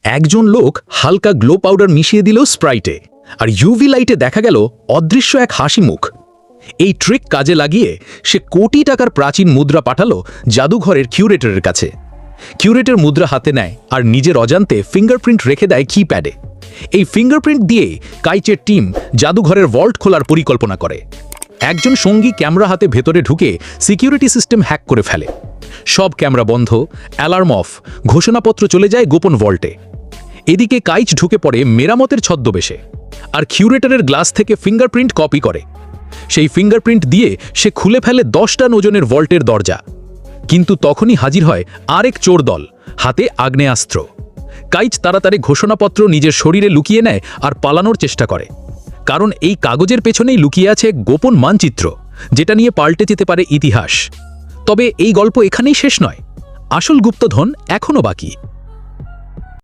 একজন লোক হালকা গ্লো পাউডার মিশিয়ে দিল স্প্রাইটে, আর ইউভি লাইটে দেখা গেল অদৃশ্য এক হাসি মুখ। এই ট্রিক কাজে লাগিয়ে সে কোটি টাকার প্রাচীন মুদ্রা পাঠালো জাদুঘরের কিউরেটরের কাছে। কিউরেটর মুদ্রা হাতে নেয় আর নিজের অজান্তে ফিঙ্গারপ্রিন্ট রেখে দেয় কিপ্যাডে। এই ফিঙ্গারপ্রিন্ট দিয়ে কাইচের টিম জাদুঘরের ভল্ট খোলার পরিকল্পনা করে। একজন সঙ্গী ক্যামেরা হাতে ভেতরে ঢুকে সিকিউরিটি সিস্টেম হ্যাক করে ফেলে। সব ক্যামেরা বন্ধ, অ্যালার্ম অফ, ঘোষণাপত্র চলে যায় গোপন ভল্টে। এদিকে কাইচ ঢুকে পড়ে মেরামতের ছদ্মবেশে, আর কিউরেটরের গ্লাস থেকে ফিঙ্গারপ্রিন্ট কপি করে। সেই ফিঙ্গারপ্রিন্ট দিয়ে সে খুলে ফেলে 10 টন ওজনের ভল্টের দরজা। কিন্তু তখনই হাজির হয় আরেক চোর দল, হাতে আগ্নেয়াস্ত্র। কাইচ তাড়াতাড়ি ঘোষণাপত্র নিজের শরীরে লুকিয়ে নেয় আর পালানোর চেষ্টা করে, কারণ এই কাগজের পেছনেই লুকিয়ে আছে গোপন মানচিত্র, যেটা নিয়ে পাল্টে যেতে পারে ইতিহাস। তবে এই গল্প এখানেই শেষ নয়, আসল গুপ্তধন এখনও বাকি।